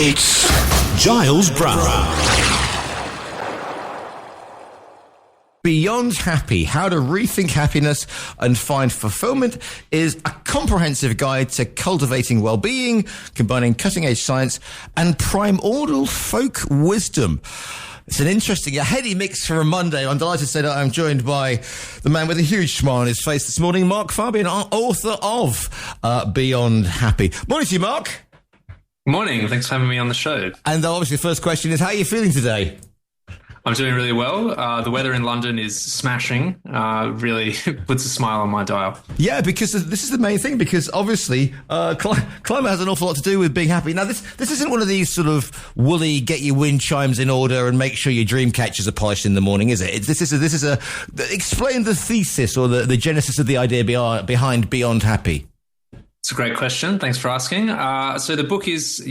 It's Giles Brown. Beyond Happy, How to Rethink Happiness and Find Fulfilment is a comprehensive guide to cultivating well-being, combining cutting-edge science and primordial folk wisdom. It's an interesting, a heady mix for a Monday. I'm delighted to say that I'm joined by the man with a huge smile on his face this morning, Mark Fabian, author of Beyond Happy. Morning to you, Mark. Morning. Thanks for having me on the show. And obviously the first question is, how are you feeling today? I'm doing really well. The weather in London is smashing. Really puts a smile on my dial. Yeah, because this is the main thing, because obviously climate has an awful lot to do with being happy. Now, this isn't one of these sort of woolly, get your wind chimes in order and make sure your dream catchers are polished in the morning, is it? This is a explain the thesis or the genesis of the idea behind Beyond Happy. It's a great question. Thanks for asking. So the book is,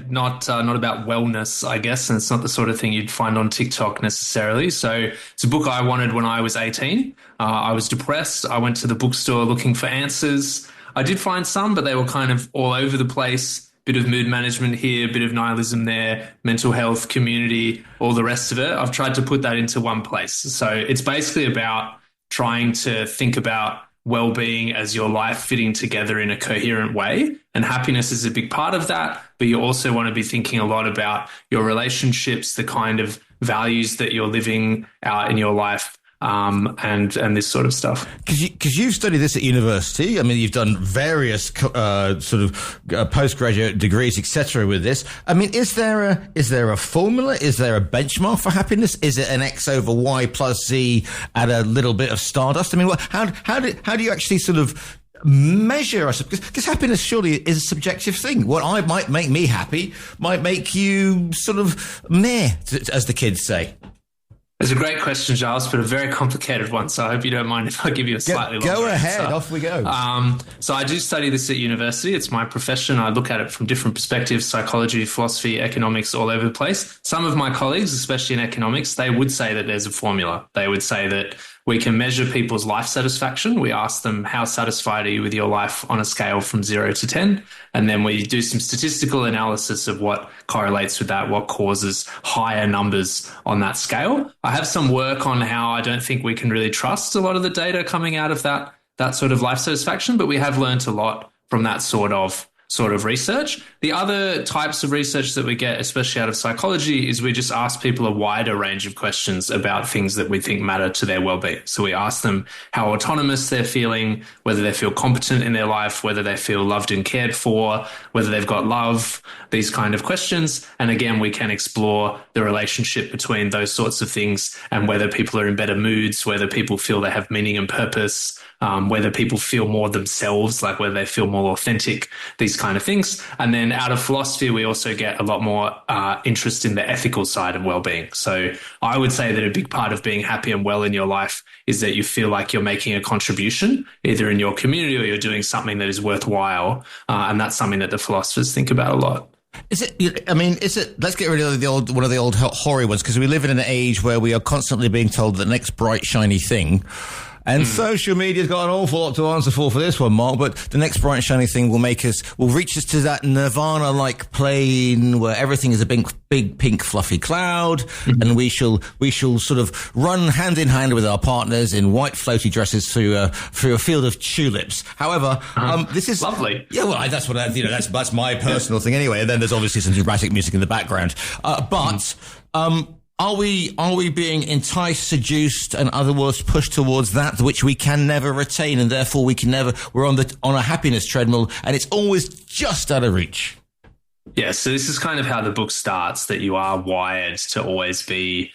not about wellness, I guess, and it's not the sort of thing you'd find on TikTok necessarily. So it's a book I wanted when I was 18. I was depressed. I went to the bookstore looking for answers. I did find some, but they were kind of all over the place. Bit of mood management here, bit of nihilism there, mental health, community, all the rest of it. I've tried to put that into one place. So it's basically about trying to think about well-being as your life fitting together in a coherent way. And happiness is a big part of that. But you also want to be thinking a lot about your relationships, the kind of values that you're living out in your life, and this sort of stuff. Because you've studied this at university. I mean, you've done various postgraduate degrees, etc. with this. I mean, is there a formula? Is there a benchmark for happiness? Is it an X over Y plus Z at a little bit of stardust? I mean, how do you actually sort of measure us? Because happiness surely is a subjective thing. What might make me happy might make you sort of meh, as the kids say. It's a great question, Giles, but a very complicated one. So I hope you don't mind if I give you a slightly longer Go ahead, answer. Off we go. So I do study this at university. It's my profession. I look at it from different perspectives: psychology, philosophy, economics, all over the place. Some of my colleagues, especially in economics, they would say that there's a formula. They would say that we can measure people's life satisfaction. We ask them, how satisfied are you with your life on a scale from 0 to 10? And then we do some statistical analysis of what correlates with that, what causes higher numbers on that scale. I have some work on how I don't think we can really trust a lot of the data coming out of that sort of life satisfaction, but we have learned a lot from that sort of research. The other types of research that we get, especially out of psychology, is we just ask people a wider range of questions about things that we think matter to their well-being. So we ask them how autonomous they're feeling, whether they feel competent in their life, whether they feel loved and cared for, whether they've got love, these kind of questions. And again, we can explore the relationship between those sorts of things and whether people are in better moods, whether people feel they have meaning and purpose, whether people feel more themselves, like whether they feel more authentic, these kind of things. And then out of philosophy, we also get a lot more interest in the ethical side of well-being. So I would say that a big part of being happy and well in your life is that you feel like you're making a contribution, either in your community or you're doing something that is worthwhile. And that's something that the philosophers think about a lot. Is it, let's get rid of one of the old hoary ones, because we live in an age where we are constantly being told the next bright, shiny thing. And social media's got an awful lot to answer for this one, Mark, but the next bright shiny thing will reach us to that nirvana-like plane where everything is a big pink fluffy cloud, and we shall sort of run hand in hand with our partners in white floaty dresses through a field of tulips. However, this is lovely. Yeah, well, that's my personal thing anyway. And then there's obviously some dramatic music in the background. Are we being enticed, seduced, and otherwise pushed towards that which we can never retain, and therefore we're on a happiness treadmill, and it's always just out of reach? Yeah, so this is kind of how the book starts, that you are wired to always be,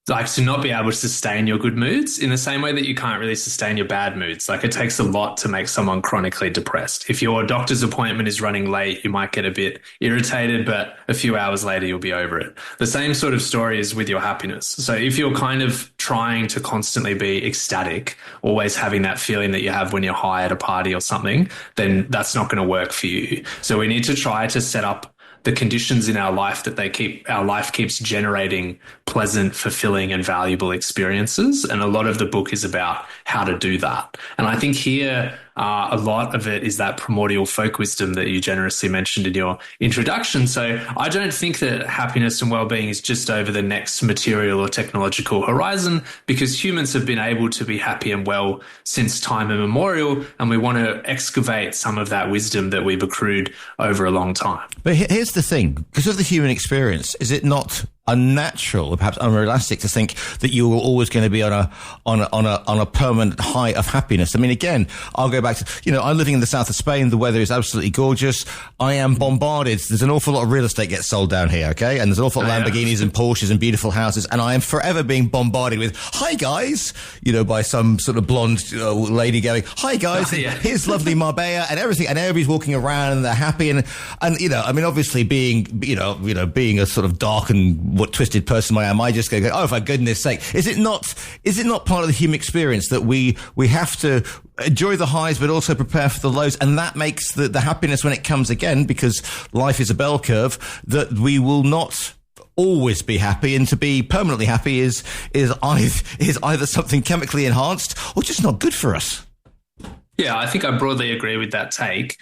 like, to not be able to sustain your good moods in the same way that you can't really sustain your bad moods. Like, it takes a lot to make someone chronically depressed. If your doctor's appointment is running late, you might get a bit irritated, but a few hours later, you'll be over it. The same sort of story is with your happiness. So if you're kind of trying to constantly be ecstatic, always having that feeling that you have when you're high at a party or something, then that's not going to work for you. So we need to try to set up the conditions in our life that our life keeps generating pleasant, fulfilling, and valuable experiences. And a lot of the book is about how to do that. And I think here, a lot of it is that primordial folk wisdom that you generously mentioned in your introduction. So I don't think that happiness and well-being is just over the next material or technological horizon, because humans have been able to be happy and well since time immemorial, and we want to excavate some of that wisdom that we've accrued over a long time. But here's the thing, because of the human experience, is it not unnatural or perhaps unrealistic to think that you are always going to be on a permanent high of happiness? I mean, again, I'll go back to, I'm living in the south of Spain. The weather is absolutely gorgeous. I am bombarded. There's an awful lot of real estate gets sold down here, okay? And there's an awful lot of Lamborghinis and Porsches and beautiful houses. And I am forever being bombarded with, hi guys, by some sort of blonde lady going, hi guys, here's lovely Marbella and everything. And everybody's walking around and they're happy. And obviously being a sort of dark and what twisted person I am, I just go, oh, for goodness sake. Is it not part of the human experience that we have to enjoy the highs, but also prepare for the lows? And that makes the happiness when it comes again, because life is a bell curve, that we will not always be happy, and to be permanently happy is either something chemically enhanced or just not good for us. Yeah, I think I broadly agree with that take.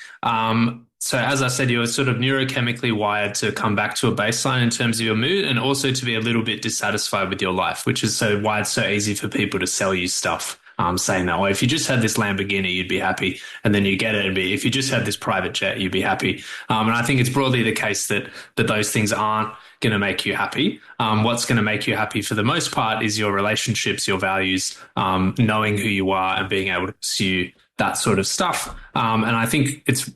So as I said, you're sort of neurochemically wired to come back to a baseline in terms of your mood, and also to be a little bit dissatisfied with your life, which is why it's so easy for people to sell you stuff, saying that, well, if you just had this Lamborghini, you'd be happy. And then you get it and if you just had this private jet, you'd be happy. And I think it's broadly the case that those things aren't going to make you happy. What's going to make you happy for the most part is your relationships, your values, knowing who you are and being able to pursue that sort of stuff. And I think it's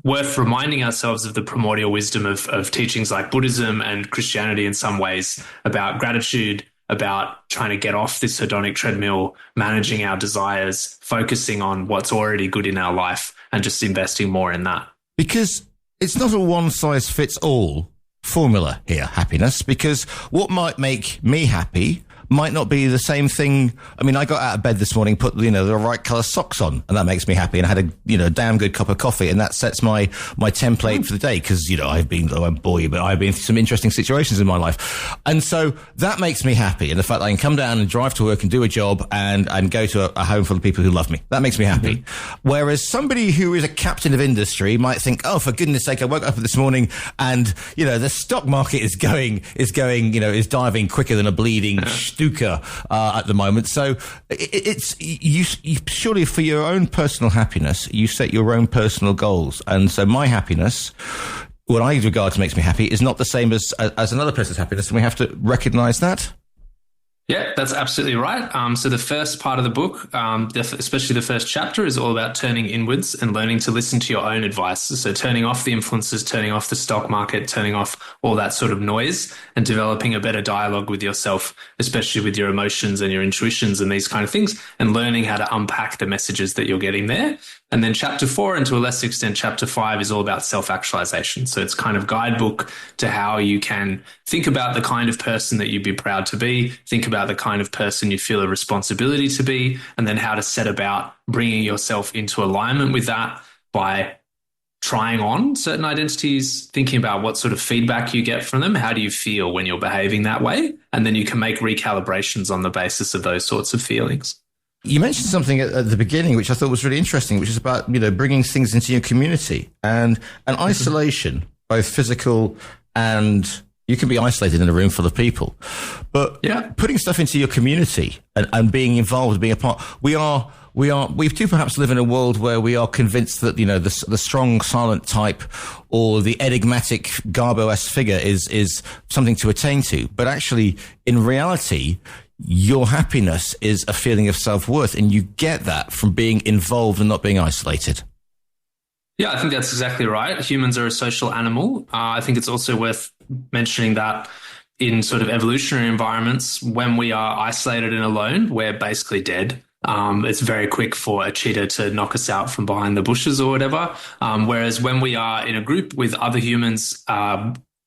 worth reminding ourselves of the primordial wisdom of teachings like Buddhism and Christianity in some ways, about gratitude, about trying to get off this hedonic treadmill, managing our desires, focusing on what's already good in our life and just investing more in that. Because it's not a one-size-fits-all formula here, happiness, because what might make me happy might not be the same thing. I mean, I got out of bed this morning, put, the right colour socks on, and that makes me happy, and I had a damn good cup of coffee, and that sets my template for the day, because, I've been, I won't bore you, but I've been through some interesting situations in my life. And so that makes me happy. And the fact that I can come down and drive to work and do a job and go to a home full of people who love me, that makes me happy. Mm-hmm. Whereas somebody who is a captain of industry might think, oh, for goodness sake, I woke up this morning and, the stock market is diving quicker than a bleeding Stuka at the moment. So it's you surely, for your own personal happiness, you set your own personal goals. And so my happiness, what I regard to makes me happy, is not the same as another person's happiness, and we have to recognize that. Yeah, that's absolutely right. So the first part of the book, especially the first chapter, is all about turning inwards and learning to listen to your own advice. So turning off the influences, turning off the stock market, turning off all that sort of noise, and developing a better dialogue with yourself, especially with your emotions and your intuitions and these kind of things, and learning how to unpack the messages that you're getting there. And then chapter 4, and to a lesser extent, chapter 5, is all about self-actualization. So it's kind of guidebook to how you can think about the kind of person that you'd be proud to be, think about the kind of person you feel a responsibility to be, and then how to set about bringing yourself into alignment with that by trying on certain identities, thinking about what sort of feedback you get from them, how do you feel when you're behaving that way, and then you can make recalibrations on the basis of those sorts of feelings. You mentioned something at the beginning, which I thought was really interesting, which is about, bringing things into your community and isolation, both physical and you can be isolated in a room full of people. But putting stuff into your community and being involved, being a part, we do perhaps live in a world where we are convinced that, the strong, silent type or the enigmatic Garbo-esque figure is something to attain to. But actually, in reality, your happiness is a feeling of self-worth, and you get that from being involved and not being isolated. Yeah, I think that's exactly right. Humans are a social animal. I think it's also worth mentioning that in sort of evolutionary environments, when we are isolated and alone, we're basically dead. It's very quick for a cheetah to knock us out from behind the bushes or whatever. Whereas when we are in a group with other humans,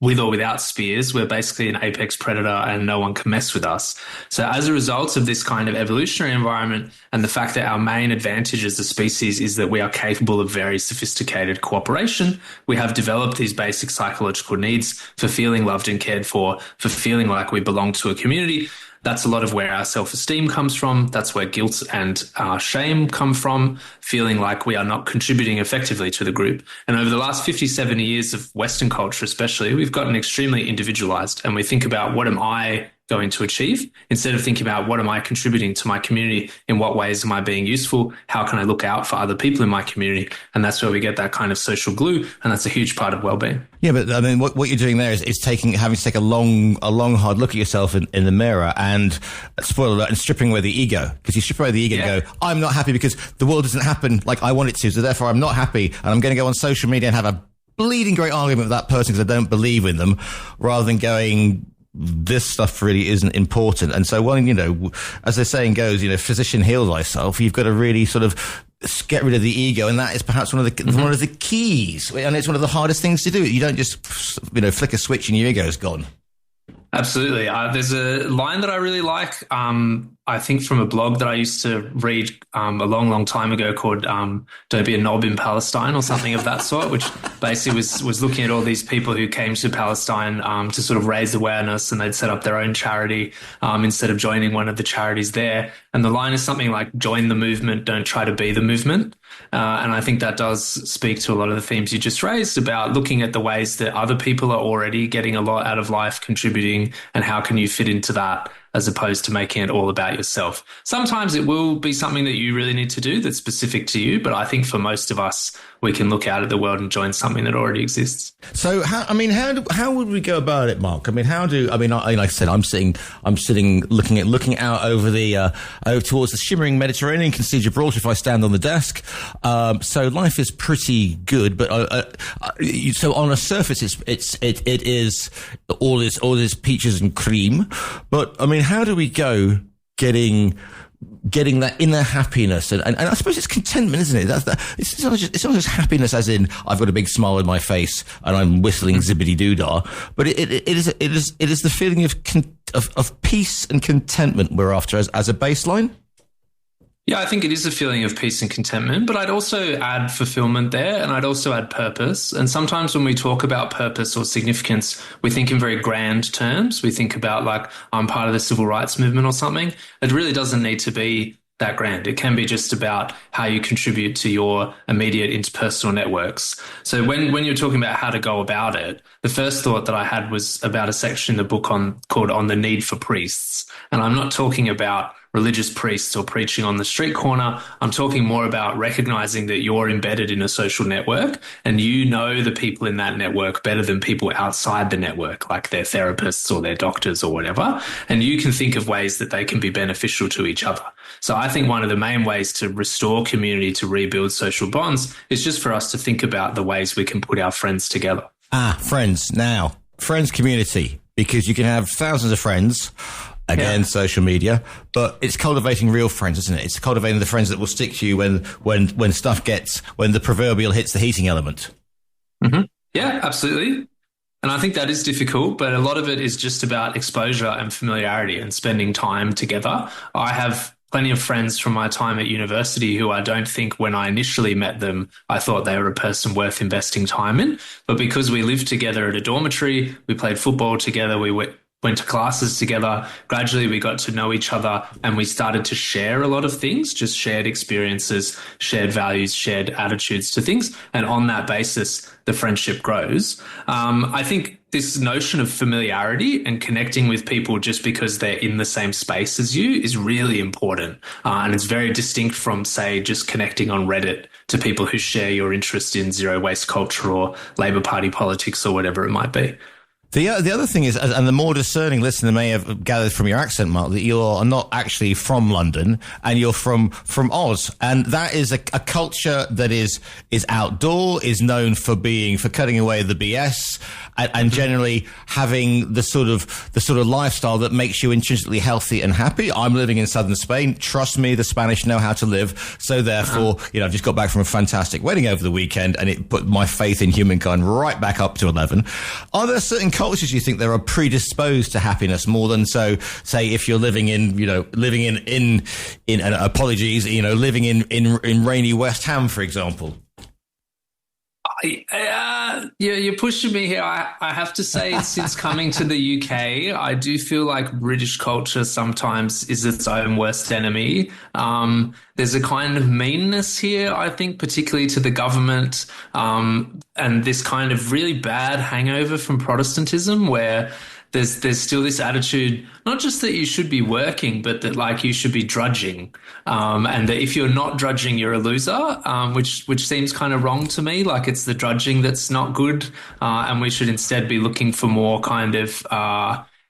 with or without spears, we're basically an apex predator and no one can mess with us. So as a result of this kind of evolutionary environment and the fact that our main advantage as a species is that we are capable of very sophisticated cooperation, we have developed these basic psychological needs for feeling loved and cared for feeling like we belong to a community. That's a lot of where our self-esteem comes from. That's where guilt and shame come from, feeling like we are not contributing effectively to the group. And over the last 50, 70 years of Western culture especially, we've gotten extremely individualized, and we think about what am I going to achieve instead of thinking about what am I contributing to my community, in what ways am I being useful, how can I look out for other people in my community. And that's where we get that kind of social glue, and that's a huge part of well-being. Yeah, but I mean, what you're doing there is having to take a long hard look at yourself in the mirror and, spoiler alert, and stripping away the ego. Because you strip away the ego and go, I'm not happy because the world doesn't happen like I want it to, so therefore I'm not happy, and I'm going to go on social media and have a bleeding great argument with that person because I don't believe in them, rather than going, this stuff really isn't important. And so, well, as the saying goes, physician, heal thyself. You've got to really sort of get rid of the ego, and that is perhaps one of the keys. And it's one of the hardest things to do. You don't just, flick a switch and your ego is gone. Absolutely. There's a line that I really like, I think from a blog that I used to read a long, long time ago called Don't Be a Knob in Palestine, or something of that sort, which basically was looking at all these people who came to Palestine to sort of raise awareness, and they'd set up their own charity instead of joining one of the charities there. And the line is something like, join the movement, don't try to be the movement. And I think that does speak to a lot of the themes you just raised about looking at the ways that other people are already getting a lot out of life, contributing, and how can you fit into that, as opposed to making it all about yourself. Sometimes it will be something that you really need to do that's specific to you, but I think for most of us, we can look out at the world and join something that already exists. So, how would we go about it, Mark? Like I said, I'm sitting looking out over towards the shimmering Mediterranean, can see Gibraltar if I stand on the desk. So life is pretty good, but so on a surface, it is all this peaches and cream. But I mean, how do we go getting that inner happiness, and I suppose it's contentment, isn't it? It's not just happiness as in I've got a big smile on my face and I'm whistling zippity doo dah, but it is the feeling of peace and contentment we're after as a baseline. Yeah, I think it is a feeling of peace and contentment, but I'd also add fulfillment there, and I'd also add purpose. And sometimes when we talk about purpose or significance, we think in very grand terms. We think about like, I'm part of the civil rights movement or something. It really doesn't need to be that grand. It can be just about how you contribute to your immediate interpersonal networks. So when you're talking about how to go about it, the first thought that I had was about a section in the book called On the Need for Priests. And I'm not talking about religious priests or preaching on the street corner. I'm talking more about recognizing that you're embedded in a social network and you know the people in that network better than people outside the network, like their therapists or their doctors or whatever. And you can think of ways that they can be beneficial to each other. So I think one of the main ways to restore community, to rebuild social bonds, is just for us to think about the ways we can put our friends together. Friends now. Friends community, because you can have thousands of friends. Again, social media, but it's cultivating real friends, isn't it? It's cultivating the friends that will stick to you when the proverbial hits the heating element. Mm-hmm. Yeah, absolutely. And I think that is difficult, but a lot of it is just about exposure and familiarity and spending time together. I have plenty of friends from my time at university who I don't think when I initially met them, I thought they were a person worth investing time in. But because we lived together at a dormitory, we played football together, we went to classes together. Gradually, we got to know each other and we started to share a lot of things, just shared experiences, shared values, shared attitudes to things. And on that basis, the friendship grows. I think this notion of familiarity and connecting with people just because they're in the same space as you is really important. And it's very distinct from, say, just connecting on Reddit to people who share your interest in zero waste culture or Labour Party politics or whatever it might be. The other thing is, and the more discerning listener may have gathered from your accent, Mark, that you're not actually from London and you're from Oz. And that is a culture that is outdoor, is known for cutting away the BS and generally having the sort of lifestyle that makes you intrinsically healthy and happy. I'm living in southern Spain. Trust me, the Spanish know how to live. So therefore, I've just got back from a fantastic wedding over the weekend and it put my faith in humankind right back up to 11. Are there certain cultures you think there are predisposed to happiness more than say if you're living in living in rainy West Ham, for example? You're pushing me here. I have to say, since coming to the UK, I do feel like British culture sometimes is its own worst enemy. There's a kind of meanness here, I think, particularly to the government, and this kind of really bad hangover from Protestantism where there's still this attitude, not just that you should be working, but that like you should be drudging, and that if you're not drudging, you're a loser, which seems kind of wrong to me. Like it's the drudging that's not good, and we should instead be looking for more kind of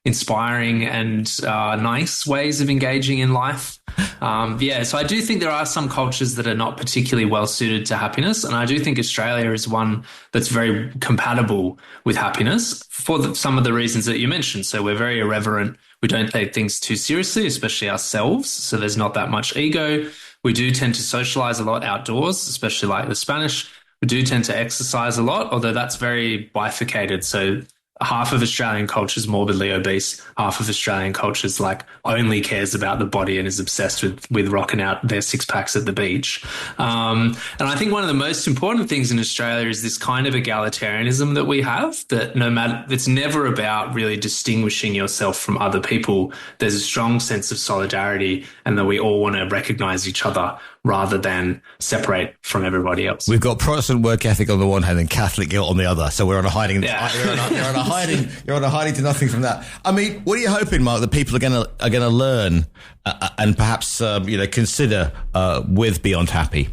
inspiring and nice ways of engaging in life. So I do think there are some cultures that are not particularly well suited to happiness, and I do think Australia is one that's very compatible with happiness for some of the reasons that you mentioned. So we're very irreverent. We don't take things too seriously, especially ourselves. So there's not that much ego. We do tend to socialize a lot outdoors, especially like the Spanish. We do tend to exercise a lot, although that's very bifurcated. So half of Australian culture is morbidly obese. Half of Australian culture is like only cares about the body and is obsessed with rocking out their six packs at the beach. And I think one of the most important things in Australia is this kind of egalitarianism that we have, that no matter, it's never about really distinguishing yourself from other people. There's a strong sense of solidarity and that we all want to recognize each other rather than separate from everybody else. We've got Protestant work ethic on the one hand and Catholic guilt on the other. So we're on a hiding. Yeah. You're on a hiding to nothing from that. I mean, what are you hoping, Mark, that people are going to learn and perhaps consider with Beyond Happy?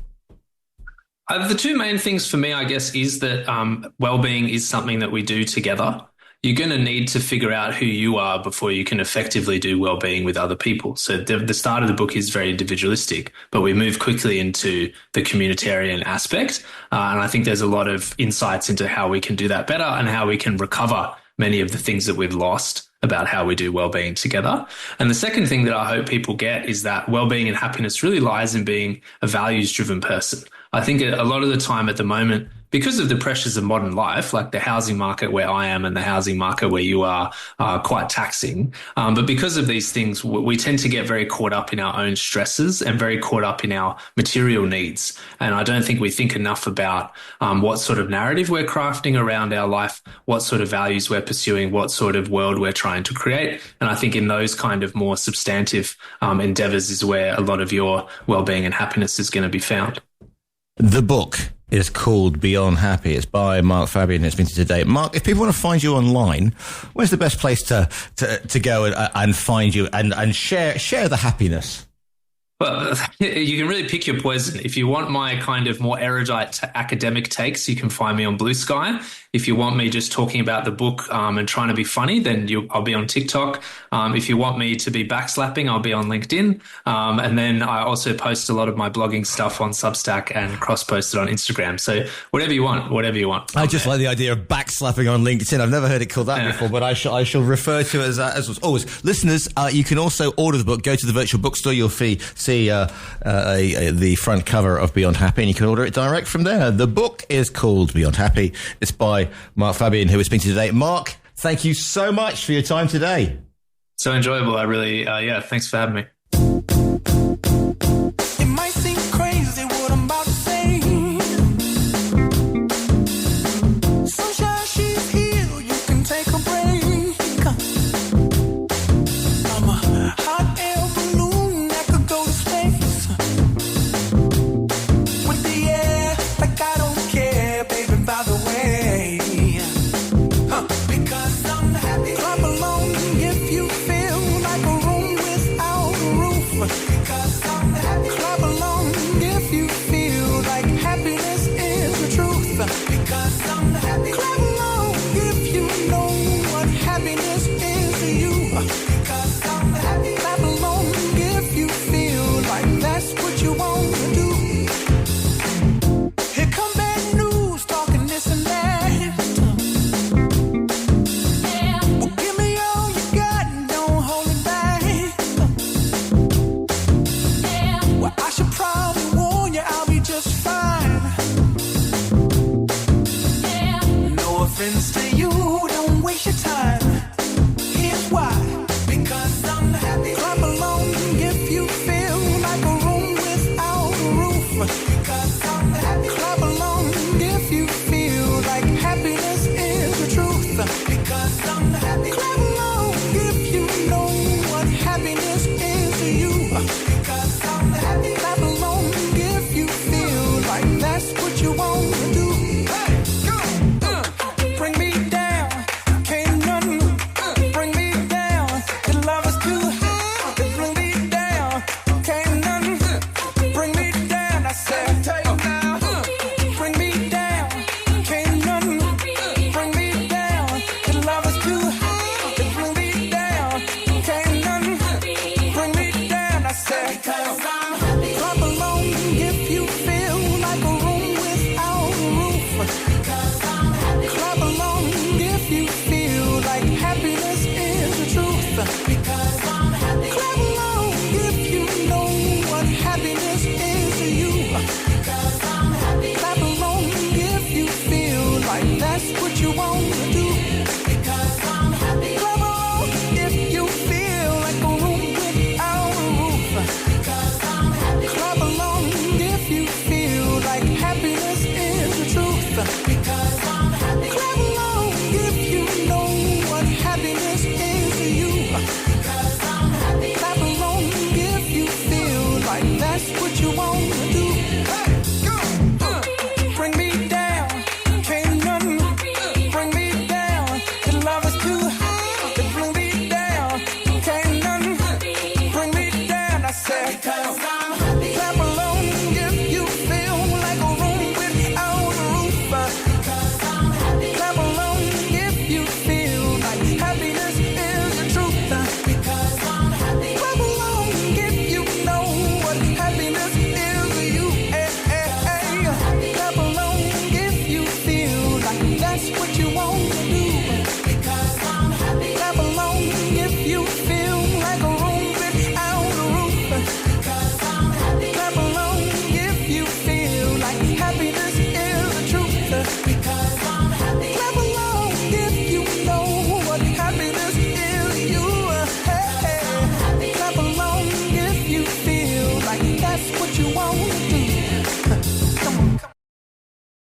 The two main things for me, I guess, is that well-being is something that we do together. You're going to need to figure out who you are before you can effectively do well-being with other people. So the start of the book is very individualistic, but we move quickly into the communitarian aspect. And I think there's a lot of insights into how we can do that better and how we can recover many of the things that we've lost about how we do well-being together. And the second thing that I hope people get is that well-being and happiness really lies in being a values-driven person. I think a lot of the time at the moment, because of the pressures of modern life, like the housing market where I am and the housing market where you are quite taxing. But because of these things, we tend to get very caught up in our own stresses and very caught up in our material needs. And I don't think we think enough about what sort of narrative we're crafting around our life, what sort of values we're pursuing, what sort of world we're trying to create. And I think in those kind of more substantive endeavors is where a lot of your well-being and happiness is going to be found. The book is called Beyond Happy. It's by Mark Fabian. It's been today. Mark, if people want to find you online, where's the best place to go and find you and share the happiness? Well, you can really pick your poison. If you want my kind of more erudite academic takes, you can find me on Blue Sky. If you want me just talking about the book and trying to be funny, then I'll be on TikTok. If you want me to be backslapping, I'll be on LinkedIn. And then I also post a lot of my blogging stuff on Substack and cross-posted on Instagram. So whatever you want. I just like the idea of backslapping on LinkedIn. I've never heard it called that before, but I shall refer to it as always. Listeners, you can also order the book. Go to the virtual bookstore. You'll see the front cover of Beyond Happy, and you can order it direct from there. The book is called Beyond Happy. It's by Mark Fabian, who is speaking today. Mark, thank you so much for your time today. So enjoyable. I really, thanks for having me. It might seem crazy what I'm about to say. Sunshine, she's here. You can take a break. I'm a hot air balloon that could go to space. With the air, like I don't care, baby, by the way. Because I'm happy. Clap along if you feel like a room without Because I'm happy. Clap along if you know what happiness is to you. Because I'm happy. Clap along if you feel like that's what you want to do. Because I'm happy. Clap along if you feel like a room without a roof. Because I'm happy. Clap along if you feel like happiness is the truth. Because I'm happy. Clap along if you know what happiness is to you. Because I'm happy. Clap along if you feel like that's what you want to do. Hey, go! Bring me down, can't nothing bring me down. The love is too high to bring me down. Can't nothing bring me down. I said, because I'm happy. Clap along if you feel like a room without a roof. Because I'm happy. Clap along if you feel like happiness is the truth. Because I'm happy. Clap along if you know what happiness is to you. Hey, hey, hey. Clap along if you feel like that's what you want to do. Because I'm happy. Clap along if you feel like a room without a roof. Because I'm happy. Clap along if you feel like happiness is the truth. Because I'm happy. Clap along if you know what happiness is to you. Hey, hey. Clap along if you feel like that's what you want